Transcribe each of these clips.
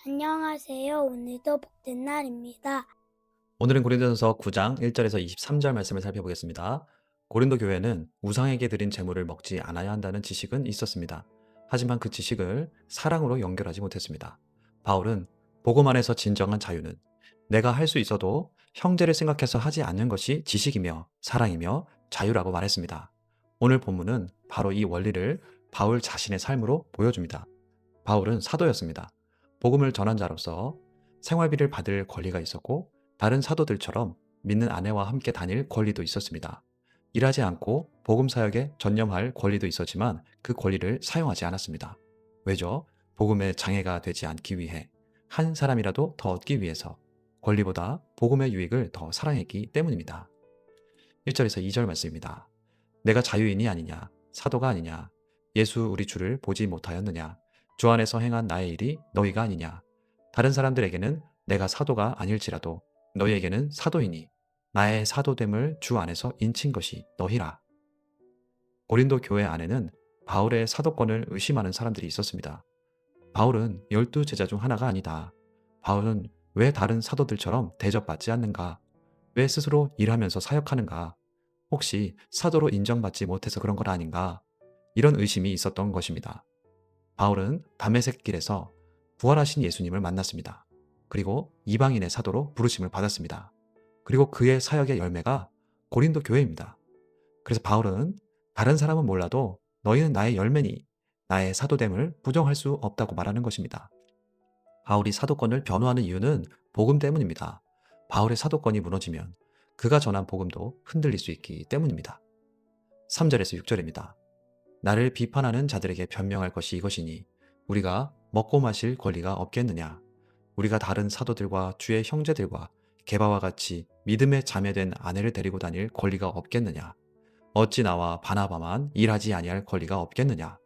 안녕하세요. 오늘도 복된 날입니다. 오늘은 고린도전서 9장 1절에서 23절 말씀을 살펴보겠습니다. 고린도 교회는 우상에게 드린 제물을 먹지 않아야 한다는 지식은 있었습니다. 하지만 그 지식을 사랑으로 연결하지 못했습니다. 바울은 복음 안에서 진정한 자유는 내가 할 수 있어도 형제를 생각해서 하지 않는 것이 지식이며 사랑이며 자유라고 말했습니다. 오늘 본문은 바로 이 원리를 바울 자신의 삶으로 보여줍니다. 바울은 사도였습니다. 복음을 전한 자로서 생활비를 받을 권리가 있었고 다른 사도들처럼 믿는 아내와 함께 다닐 권리도 있었습니다. 일하지 않고 복음 사역에 전념할 권리도 있었지만 그 권리를 사용하지 않았습니다. 왜죠? 복음의 장애가 되지 않기 위해 한 사람이라도 더 얻기 위해서 권리보다 복음의 유익을 더 사랑했기 때문입니다. 1절에서 2절 말씀입니다. 내가 자유인이 아니냐, 사도가 아니냐, 예수 우리 주를 보지 못하였느냐, 주 안에서 행한 나의 일이 너희가 아니냐, 다른 사람들에게는 내가 사도가 아닐지라도 너희에게는 사도이니 나의 사도됨을 주 안에서 인친 것이 너희라. 고린도 교회 안에는 바울의 사도권을 의심하는 사람들이 있었습니다. 바울은 12제자 중 하나가 아니다. 바울은 왜 다른 사도들처럼 대접받지 않는가? 왜 스스로 일하면서 사역하는가? 혹시 사도로 인정받지 못해서 그런 건 아닌가? 이런 의심이 있었던 것입니다. 바울은 다메섹 길에서 부활하신 예수님을 만났습니다. 그리고 이방인의 사도로 부르심을 받았습니다. 그리고 그의 사역의 열매가 고린도 교회입니다. 그래서 바울은 다른 사람은 몰라도 너희는 나의 열매니 나의 사도됨을 부정할 수 없다고 말하는 것입니다. 바울이 사도권을 변호하는 이유는 복음 때문입니다. 바울의 사도권이 무너지면 그가 전한 복음도 흔들릴 수 있기 때문입니다. 3절에서 6절입니다. 나를 비판하는 자들에게 변명할 것이 이것이니 우리가 먹고 마실 권리가 없겠느냐. 우리가 다른 사도들과 주의 형제들과 게바와 같이 믿음에 자매된 아내를 데리고 다닐 권리가 없겠느냐. 어찌 나와 바나바만 일하지 아니할 권리가 없겠느냐.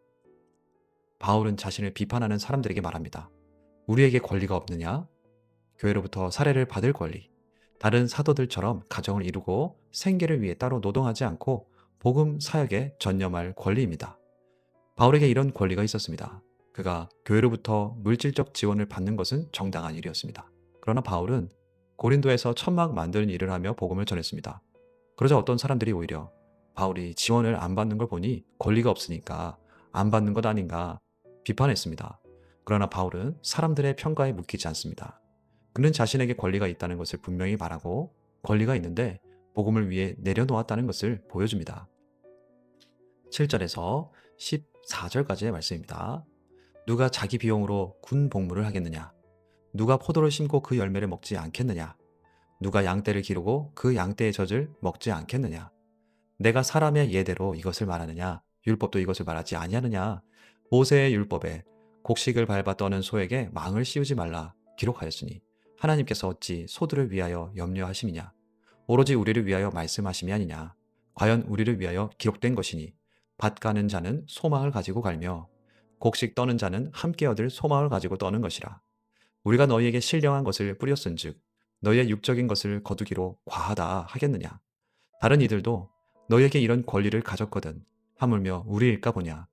바울은 자신을 비판하는 사람들에게 말합니다. 우리에게 권리가 없느냐? 교회로부터 사례를 받을 권리. 다른 사도들처럼 가정을 이루고 생계를 위해 따로 노동하지 않고 복음 사역에 전념할 권리입니다. 바울에게 이런 권리가 있었습니다. 그가 교회로부터 물질적 지원을 받는 것은 정당한 일이었습니다. 그러나 바울은 고린도에서 천막 만드는 일을 하며 복음을 전했습니다. 그러자 어떤 사람들이 오히려 바울이 지원을 안 받는 걸 보니 권리가 없으니까 안 받는 것 아닌가 비판했습니다. 그러나 바울은 사람들의 평가에 묶이지 않습니다. 그는 자신에게 권리가 있다는 것을 분명히 말하고 권리가 있는데 복음을 위해 내려놓았다는 것을 보여줍니다. 7절에서 14절까지의 말씀입니다. 누가 자기 비용으로 군 복무를 하겠느냐? 누가 포도를 심고 그 열매를 먹지 않겠느냐? 누가 양떼를 기르고 그 양떼의 젖을 먹지 않겠느냐? 내가 사람의 예대로 이것을 말하느냐? 율법도 이것을 말하지 아니하느냐? 모세의 율법에 곡식을 밟아 떠는 소에게 망을 씌우지 말라 기록하였으니 하나님께서 어찌 소들을 위하여 염려하심이냐? 오로지 우리를 위하여 말씀하심이 아니냐? 과연 우리를 위하여 기록된 것이니 밭 가는 자는 소망을 가지고 갈며 곡식 떠는 자는 함께 얻을 소망을 가지고 떠는 것이라. 우리가 너희에게 신령한 것을 뿌렸은즉 너희의 육적인 것을 거두기로 과하다 하겠느냐? 다른 이들도 너희에게 이런 권리를 가졌거든 하물며 우리일까 보냐?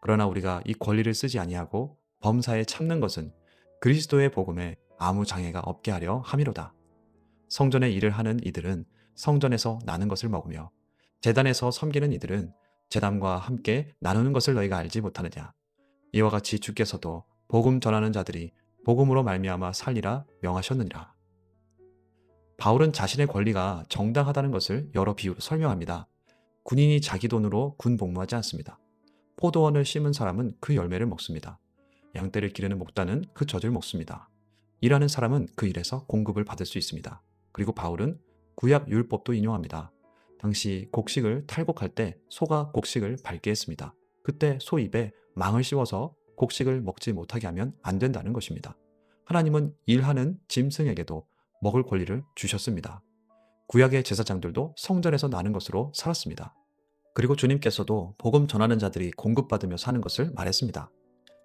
그러나 우리가 이 권리를 쓰지 아니하고 범사에 참는 것은 그리스도의 복음에 아무 장애가 없게 하려 함이로다. 성전의 일을 하는 이들은 성전에서 나는 것을 먹으며 제단에서 섬기는 이들은 제단과 함께 나누는 것을 너희가 알지 못하느냐? 이와 같이 주께서도 복음 전하는 자들이 복음으로 말미암아 살리라 명하셨느니라. 바울은 자신의 권리가 정당하다는 것을 여러 비유로 설명합니다. 군인이 자기 돈으로 군 복무하지 않습니다. 포도원을 심은 사람은 그 열매를 먹습니다. 양떼를 기르는 목단은 그 젖을 먹습니다. 일하는 사람은 그 일에서 공급을 받을 수 있습니다. 그리고 바울은 구약 율법도 인용합니다. 당시 곡식을 탈곡할 때 소가 곡식을 밟게 했습니다. 그때 소 입에 망을 씌워서 곡식을 먹지 못하게 하면 안 된다는 것입니다. 하나님은 일하는 짐승에게도 먹을 권리를 주셨습니다. 구약의 제사장들도 성전에서 나는 것으로 살았습니다. 그리고 주님께서도 복음 전하는 자들이 공급받으며 사는 것을 말했습니다.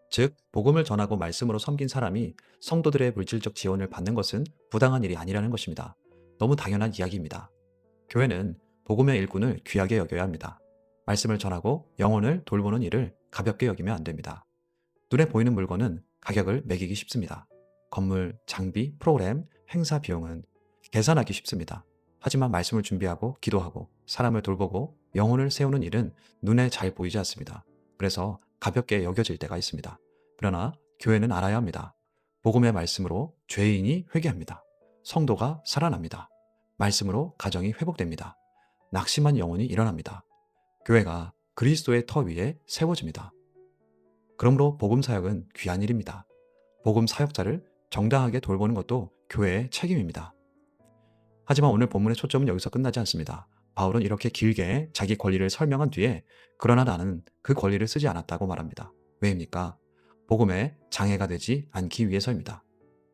즉, 복음을 전하고 말씀으로 섬긴 사람이 성도들의 물질적 지원을 받는 것은 부당한 일이 아니라는 것입니다. 너무 당연한 이야기입니다. 교회는 복음의 일꾼을 귀하게 여겨야 합니다. 말씀을 전하고 영혼을 돌보는 일을 가볍게 여기면 안 됩니다. 눈에 보이는 물건은 가격을 매기기 쉽습니다. 건물, 장비, 프로그램, 행사 비용은 계산하기 쉽습니다. 하지만 말씀을 준비하고 기도하고 사람을 돌보고 영혼을 세우는 일은 눈에 잘 보이지 않습니다. 그래서 가볍게 여겨질 때가 있습니다. 그러나 교회는 알아야 합니다. 복음의 말씀으로 죄인이 회개합니다. 성도가 살아납니다. 말씀으로 가정이 회복됩니다. 낙심한 영혼이 일어납니다. 교회가 그리스도의 터 위에 세워집니다. 그러므로 복음 사역은 귀한 일입니다. 복음 사역자를 정당하게 돌보는 것도 교회의 책임입니다. 하지만 오늘 본문의 초점은 여기서 끝나지 않습니다. 바울은 이렇게 길게 자기 권리를 설명한 뒤에 그러나 나는 그 권리를 쓰지 않았다고 말합니다. 왜입니까? 복음에 장애가 되지 않기 위해서입니다.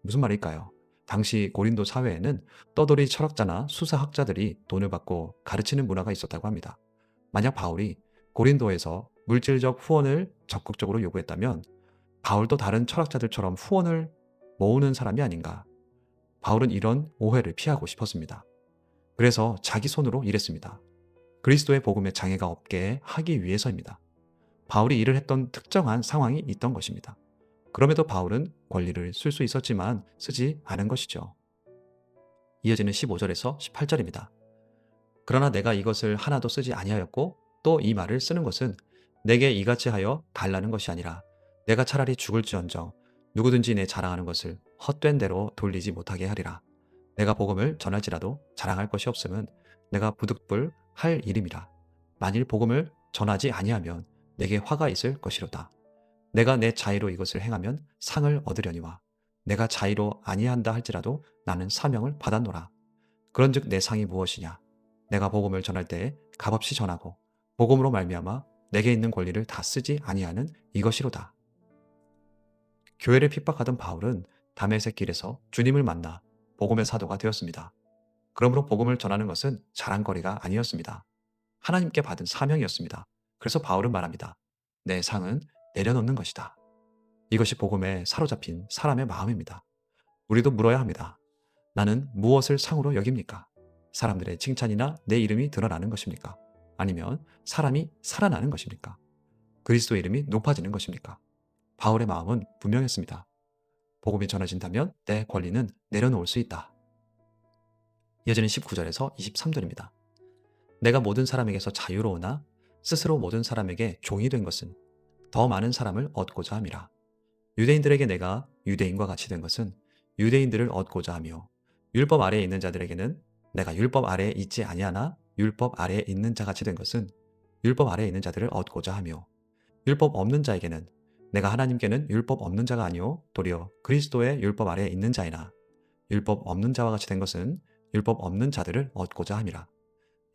무슨 말일까요? 당시 고린도 사회에는 떠돌이 철학자나 수사학자들이 돈을 받고 가르치는 문화가 있었다고 합니다. 만약 바울이 고린도에서 물질적 후원을 적극적으로 요구했다면 바울도 다른 철학자들처럼 후원을 모으는 사람이 아닌가? 바울은 이런 오해를 피하고 싶었습니다. 그래서 자기 손으로 일했습니다. 그리스도의 복음에 장애가 없게 하기 위해서입니다. 바울이 일을 했던 특정한 상황이 있던 것입니다. 그럼에도 바울은 권리를 쓸 수 있었지만 쓰지 않은 것이죠. 이어지는 15절에서 18절입니다. 그러나 내가 이것을 하나도 쓰지 아니하였고 또 이 말을 쓰는 것은 내게 이같이 하여 달라는 것이 아니라 내가 차라리 죽을지언정 누구든지 내 자랑하는 것을 헛된 대로 돌리지 못하게 하리라. 내가 복음을 전할지라도 자랑할 것이 없음은 내가 부득불 할 일임이라. 만일 복음을 전하지 아니하면 내게 화가 있을 것이로다. 내가 내 자의로 이것을 행하면 상을 얻으려니와 내가 자의로 아니한다 할지라도 나는 사명을 받았노라. 그런즉 내 상이 무엇이냐? 내가 복음을 전할 때에 값없이 전하고 복음으로 말미암아 내게 있는 권리를 다 쓰지 아니하는 이것이로다. 교회를 핍박하던 바울은 다메섹 길에서 주님을 만나 복음의 사도가 되었습니다. 그러므로 복음을 전하는 것은 자랑거리가 아니었습니다. 하나님께 받은 사명이었습니다. 그래서 바울은 말합니다. 내 상은 내려놓는 것이다. 이것이 복음에 사로잡힌 사람의 마음입니다. 우리도 물어야 합니다. 나는 무엇을 상으로 여깁니까? 사람들의 칭찬이나 내 이름이 드러나는 것입니까? 아니면 사람이 살아나는 것입니까? 그리스도의 이름이 높아지는 것입니까? 바울의 마음은 분명했습니다. 복음이 전해진다면 내 권리는 내려놓을 수 있다. 이어지는 19절에서 23절입니다. 내가 모든 사람에게서 자유로우나 스스로 모든 사람에게 종이 된 것은 더 많은 사람을 얻고자 함이라. 유대인들에게 내가 유대인과 같이 된 것은 유대인들을 얻고자 하며 율법 아래에 있는 자들에게는 내가 율법 아래에 있지 아니하나 율법 아래에 있는 자 같이 된 것은 율법 아래에 있는 자들을 얻고자 하며 율법 없는 자에게는 내가 하나님께는 율법 없는 자가 아니요 도리어 그리스도의 율법 아래에 있는 자이나 율법 없는 자와 같이 된 것은 율법 없는 자들을 얻고자 함이라.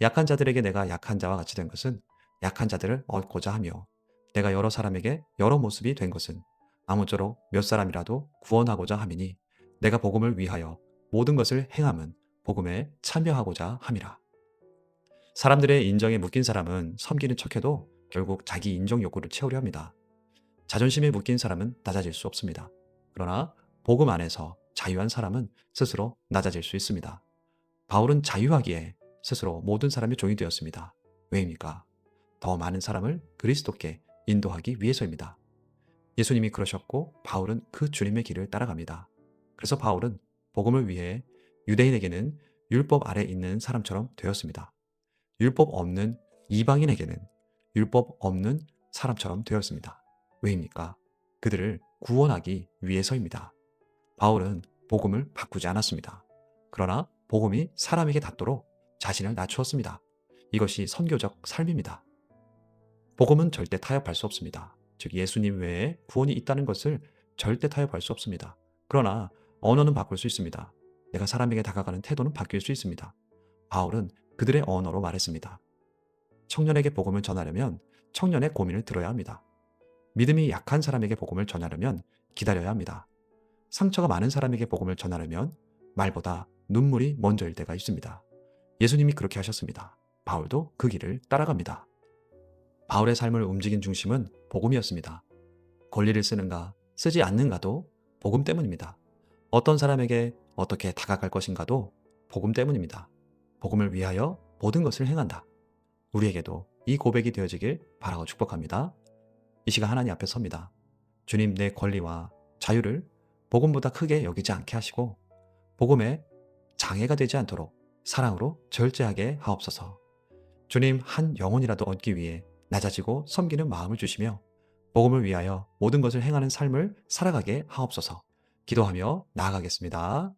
약한 자들에게 내가 약한 자와 같이 된 것은 약한 자들을 얻고자 하며 내가 여러 사람에게 여러 모습이 된 것은 아무쪼록 몇 사람이라도 구원하고자 함이니 내가 복음을 위하여 모든 것을 행함은 복음에 참여하고자 함이라. 사람들의 인정에 묶인 사람은 섬기는 척해도 결국 자기 인정 욕구를 채우려 합니다. 자존심에 묶인 사람은 낮아질 수 없습니다. 그러나 복음 안에서 자유한 사람은 스스로 낮아질 수 있습니다. 바울은 자유하기에 스스로 모든 사람의 종이 되었습니다. 왜입니까? 더 많은 사람을 그리스도께 인도하기 위해서입니다. 예수님이 그러셨고 바울은 그 주님의 길을 따라갑니다. 그래서 바울은 복음을 위해 유대인에게는 율법 아래 있는 사람처럼 되었습니다. 율법 없는 이방인에게는 율법 없는 사람처럼 되었습니다. 왜입니까? 그들을 구원하기 위해서입니다. 바울은 복음을 바꾸지 않았습니다. 그러나 복음이 사람에게 닿도록 자신을 낮추었습니다. 이것이 선교적 삶입니다. 복음은 절대 타협할 수 없습니다. 즉 예수님 외에 구원이 있다는 것을 절대 타협할 수 없습니다. 그러나 언어는 바꿀 수 있습니다. 내가 사람에게 다가가는 태도는 바뀔 수 있습니다. 바울은 그들의 언어로 말했습니다. 청년에게 복음을 전하려면 청년의 고민을 들어야 합니다. 믿음이 약한 사람에게 복음을 전하려면 기다려야 합니다. 상처가 많은 사람에게 복음을 전하려면 말보다 눈물이 먼저일 때가 있습니다. 예수님이 그렇게 하셨습니다. 바울도 그 길을 따라갑니다. 바울의 삶을 움직인 중심은 복음이었습니다. 권리를 쓰는가, 쓰지 않는가도 복음 때문입니다. 어떤 사람에게 어떻게 다가갈 것인가도 복음 때문입니다. 복음을 위하여 모든 것을 행한다. 우리에게도 이 고백이 되어지길 바라고 축복합니다. 이 시간 하나님 앞에 섭니다. 주님 내 권리와 자유를 복음보다 크게 여기지 않게 하시고 복음에 장애가 되지 않도록 사랑으로 절제하게 하옵소서. 주님 한 영혼이라도 얻기 위해 낮아지고 섬기는 마음을 주시며 복음을 위하여 모든 것을 행하는 삶을 살아가게 하옵소서. 기도하며 나아가겠습니다.